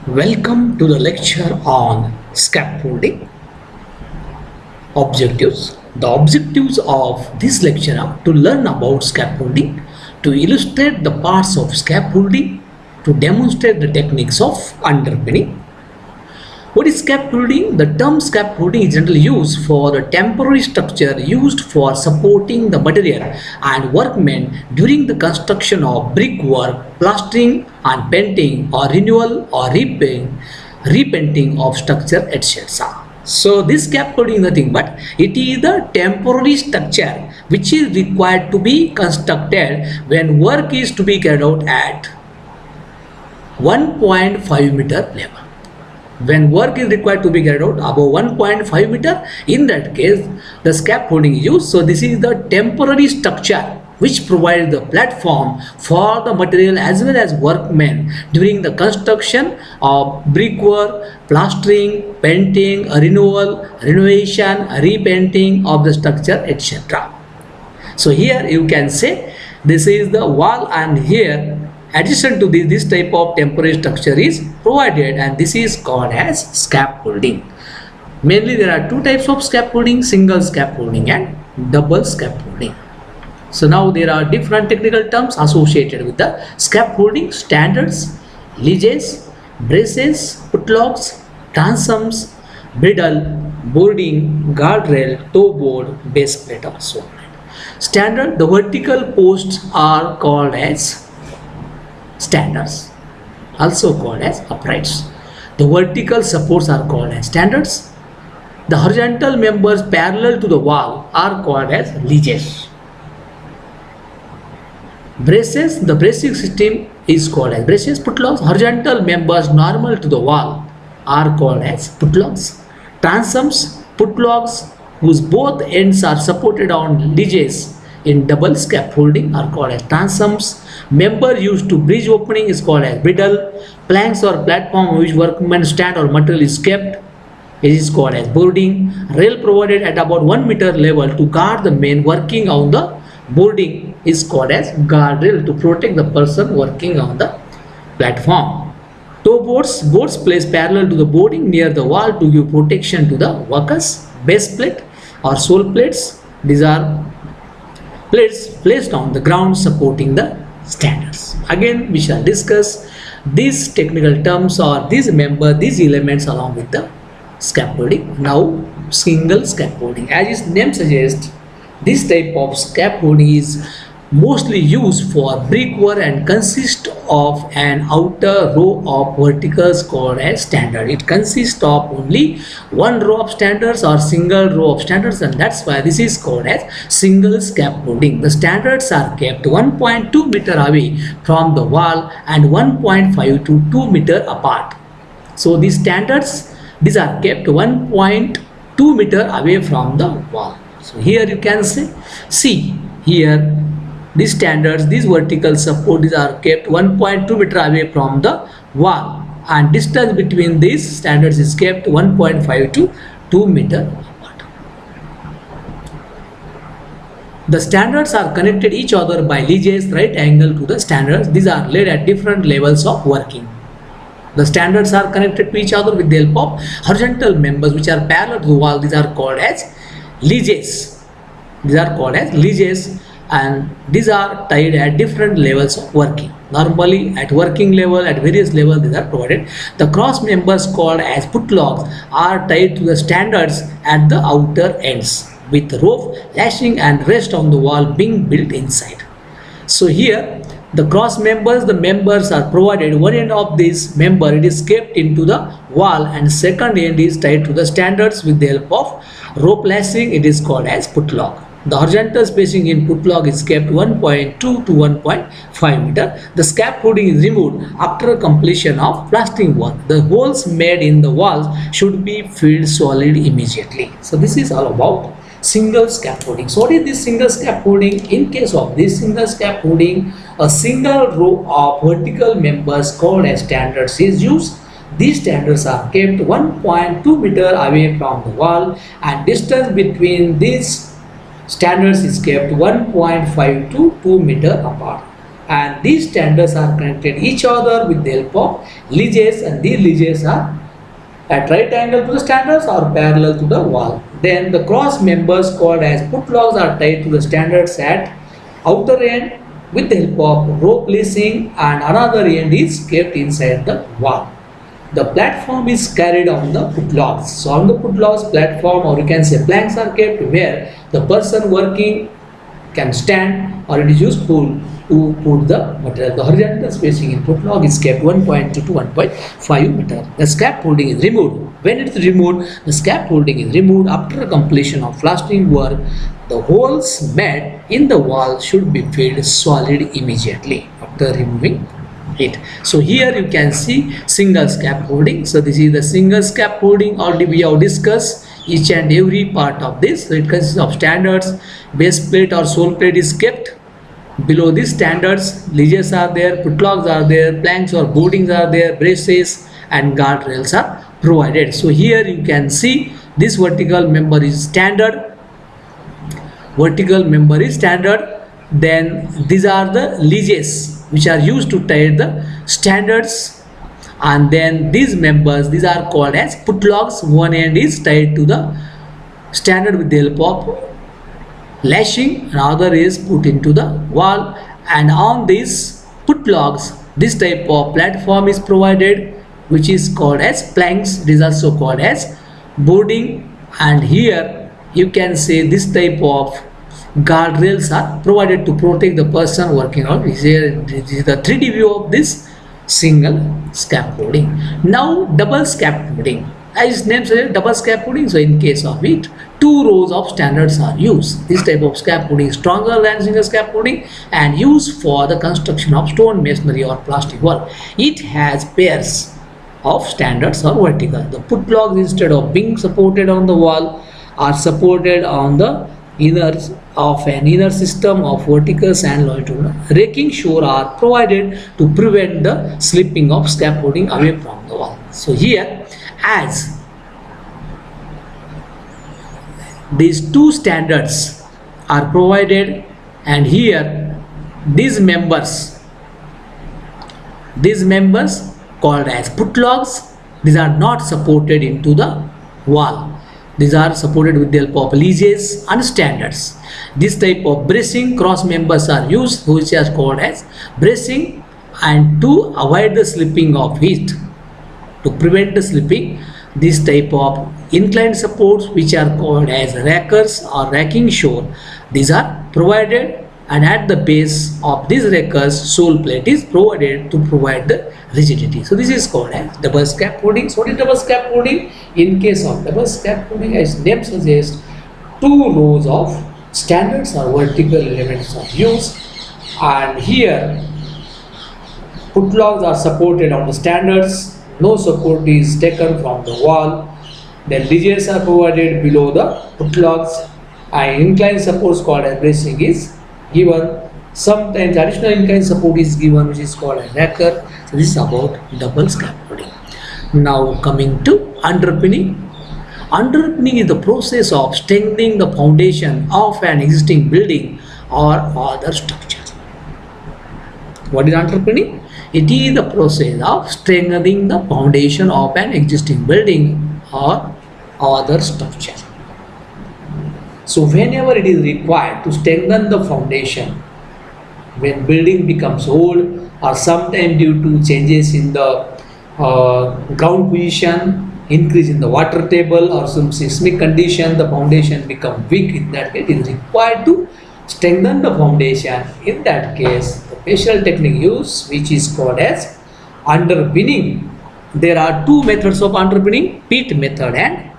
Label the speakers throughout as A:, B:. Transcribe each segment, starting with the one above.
A: Welcome to the lecture on scaffolding objectives. The objectives of this lecture are to learn about scaffolding, to illustrate the parts of scaffolding, to demonstrate the techniques of underpinning. What is scaffolding? The term scaffolding is generally used for a temporary structure used for supporting the material and workmen during the construction of brickwork, plastering and painting or renewal or repainting of structure, etc. So this scaffolding is nothing but it is the temporary structure which is required to be constructed when work is to be carried out at 1.5 meter level. When work is required to be carried out above 1.5 meter, in that case the scaffolding is used. So this is the temporary structure which provides the platform for the material as well as workmen during the construction of brickwork, plastering, painting, renewal, renovation, repainting of the structure, etc. So here you can say this is the wall, and here addition to this type of temporary structure is provided, and this is called as scaffolding. Mainly there are two types of scaffolding: single scaffolding and double scaffolding. So now there are different technical terms associated with the scaffolding: standards, ledges, braces, putlocks, transoms, bridle, boarding, guardrail, toe board, base plate also. Standard: the vertical posts are called as standards, also called as uprights. The vertical supports are called as standards. The horizontal members parallel to the wall are called as ledges. Braces: the bracing system is called as braces. Putlocks: horizontal members normal to the wall are called as putlocks. Transoms: putlocks whose both ends are supported on ledges in double scaffolding are called as transoms. Member used to bridge opening is called as bridle. Planks or platform on which workmen stand or material is kept, it is called as boarding. Rail provided at about 1 meter level to guard the men working on the boarding is called as guardrail to protect the person working on the platform. Toe boards: boards placed parallel to the boarding near the wall to give protection to the workers. Base plate or sole plates: these are plates placed on the ground supporting the standards. Again we shall discuss these technical terms or these elements along with the scaffolding. Now single scaffolding, as its name suggests, this type of scaffolding is mostly used for brickwork and consists of an outer row of verticals called as standard. It consists of only one row of standards or single row of standards, and that's why this is called as single scaffolding. The standards are kept 1.2 meter away from the wall and 1.5 to 2 meter apart. So these standards, these are kept 1.2 meter away from the wall. So here you can see here these standards, these vertical support, these are kept 1.2 meter away from the wall, and distance between these standards is kept 1.5 to 2 meter apart. The standards are connected each other by ledges right angle to the standards. These are laid at different levels of working. The standards are connected to each other with the help of horizontal members which are parallel to the wall. These are called as ledges. These are called as ledges, and these are tied at different levels of working. Normally at working level, at various levels these are provided. The cross members called as putlocks are tied to the standards at the outer ends with rope, lashing and rest on the wall being built inside. So here the cross members, the members are provided. One end of this member, it is kept into the wall, and second end is tied to the standards with the help of rope lashing. It is called as putlock. The horizontal spacing in putlock is kept 1.2 to 1.5 meter. The scaffolding is removed after completion of plastering work. The holes made in the walls should be filled solid immediately. So this is all about single scaffolding. So what is this single scaffolding? In case of this single scaffolding, a single row of vertical members called as standards is used. These standards are kept 1.2 meter away from the wall, and distance between these standards is kept 1.5 to 2 meter apart. and these standards are connected each other with the help of ledges, and these ledges are at right angle to the standards or parallel to the wall. Then the cross members called as putlogs are tied to the standards at outer end with the help of rope lacing, and another end is kept inside the wall. The platform is carried on the putlogs. So on the putlogs platform, or you can say planks, are kept where the person working can stand, or it is useful to put the material. The horizontal spacing in putlog is kept 1.2 to 1.5 meter. The scaffolding is removed. When it is removed, the scaffolding is removed after completion of plastering work. The holes made in the wall should be filled solid immediately after removing it. So here you can see single scaffolding. So this is the single scaffolding. Already we have discussed each and every part of this. So it consists of standards. Base plate or sole plate is kept below these standards. Ledges are there, putlogs are there, planks or boardings are there, braces and guardrails are provided. So here you can see this vertical member is standard. Vertical member is standard. Then these are the ledges which are used to tie the standards, and then these members, these are called as putlogs. One end is tied to the standard with the help of lashing, another is put into the wall, and on these putlogs this type of platform is provided which is called as planks. It is also called as boarding, and here you can say this type of guardrails are provided to protect the person working on. This is the 3D view of this single scaffolding. Now double scaffolding, as name suggests, double scaffolding. So in case of it, two rows of standards are used. This type of scaffolding is stronger than single scaffolding and used for the construction of stone masonry or plastic work. It has pairs of standards or vertical. The putlogs, instead of being supported on the wall, are supported on the inner of an inner system of verticals and longitudinal. Raking shore are provided to prevent the slipping of scaffolding away from the wall. So here, as these two standards are provided, and here these members called as putlogs, these are not supported into the wall. These are supported with the help of ledges and standards. This type of bracing cross members are used, which are called as bracing, and to avoid the slipping of it, to prevent the slipping, this type of inclined supports which are called as rackers or racking shore, these are provided, and at the base of these rackers sole plate is provided to provide the rigidity. So this is called as double scaffolding. So what is double scaffolding? In case of double scaffolding, as name suggests, two rows of standards or vertical elements are used, and here putlogs are supported on the standards. No support is taken from the wall. The ledges are provided below the putlogs, and inclined supports called as bracing is given. Sometimes additional inclined support is given, which is called a racker. So this is about double scaffolding. Now coming to underpinning. Underpinning is the process of strengthening the foundation of an existing building or other structure. What is underpinning? It is the process of strengthening the foundation of an existing building or other structure. So whenever it is required to strengthen the foundation, when building becomes old, or sometime due to changes in the ground position, increase in the water table, or some seismic condition, the foundation become weak. In that case, it is required to strengthen the foundation. In that case, the special technique used, which is called as underpinning. There are two methods of underpinning: pit method and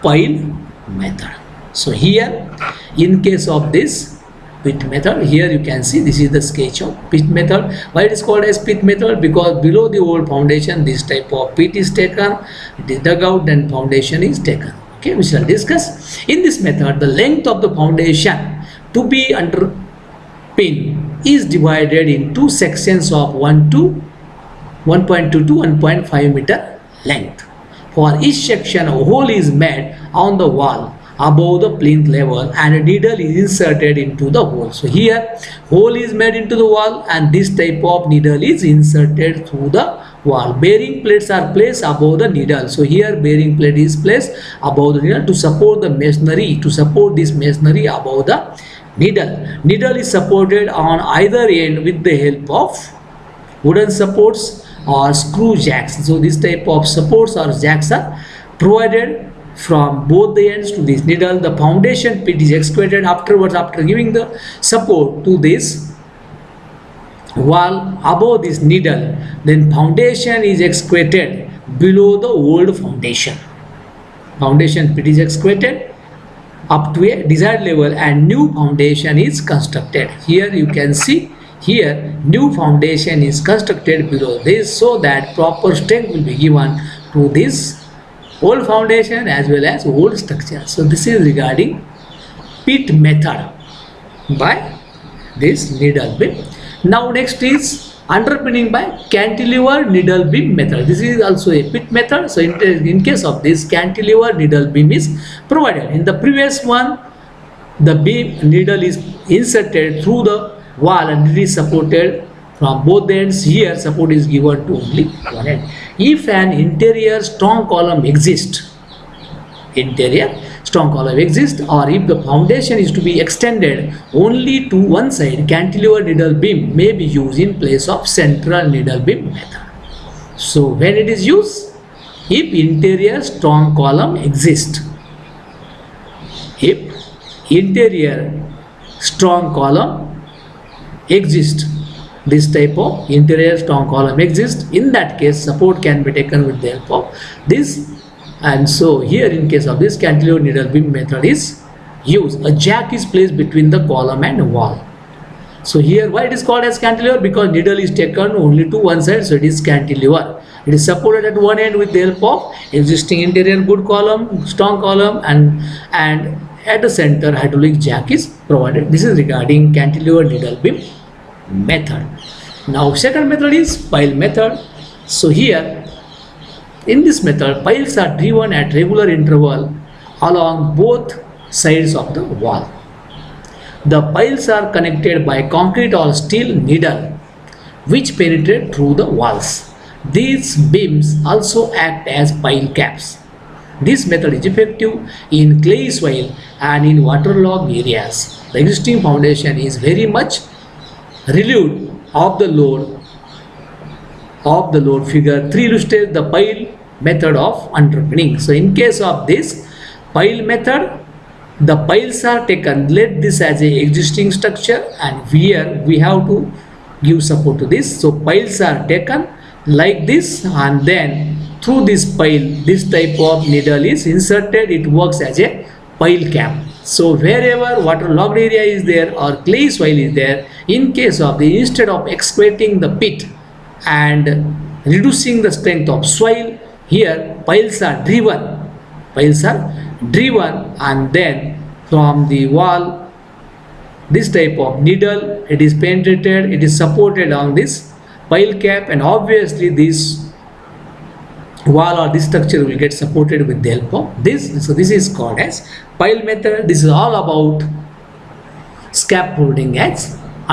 A: pile method. So here, in case of this pit method, here you can see this is the sketch of pit method. Why it is called as pit method? Because below the old foundation, this type of pit is taken, it is dug out, then foundation is taken. Okay, we shall discuss. In this method, the length of the foundation to be underpinned is divided into sections of 1.2 to 1.5 meter length. For each section, a hole is made on the wall above the plinth level and a needle is inserted into the hole. So here hole is made into the wall and this type of needle is inserted through the wall. Bearing plates are placed above the needle. So here bearing plate is placed above the needle to support the masonry, to support this masonry above the needle. Needle is supported on either end with the help of wooden supports or screw jacks. So this type of supports or jacks are provided from both the ends to this needle. The foundation pit is excavated afterwards after giving the support to this wall above this needle. Then foundation is excavated below the old foundation. Foundation pit is excavated up to a desired level and new foundation is constructed. Here you can see, here new foundation is constructed below this so that proper strength will be given to this old foundation as well as old structure. So this is regarding pit method by this needle beam. Now next is underpinning by cantilever needle beam method. This is also a pit method. So in case of this, cantilever needle beam is provided. In the previous one, the beam needle is inserted through the wall and it is supported from both ends. Here support is given to only one end. If an interior strong column exists, interior strong column exists, or if the foundation is to be extended only to one side, cantilever needle beam may be used in place of central needle beam method. So when it is used, if interior strong column exists, if interior strong column exists, this type of interior strong column exists, in that case support can be taken with the help of this. And so here in case of this, cantilever needle beam method is used. A jack is placed between the column and wall. So here why it is called as cantilever? Because needle is taken only to one side, so it is cantilever. It is supported at one end with the help of existing interior good column, strong column, and at the center hydraulic jack is provided. This is regarding cantilever needle beam method. Now second method is pile method. So here in this method, piles are driven at regular interval along both sides of the wall. The piles are connected by concrete or steel needle which penetrate through the walls. These beams also act as pile caps. This method is effective in clay soil and in waterlogged areas. The existing foundation is very much relieved of the load. Figure 3 illustrates the pile method of underpinning. So in case of this pile method, the piles are taken, let this as a existing structure, and here we have to give support to this. So piles are taken like this, and then through this pile this type of needle is inserted. It works as a pile cap. So wherever waterlogged area is there or clay soil is there, in case of the, instead of excavating the pit and reducing the strength of soil, here piles are driven, and then from the wall this type of needle, it is penetrated, it is supported on this pile cap, and obviously this wall or this structure will get supported with the help of this. So this is called as pile method. This is all about scaffolding as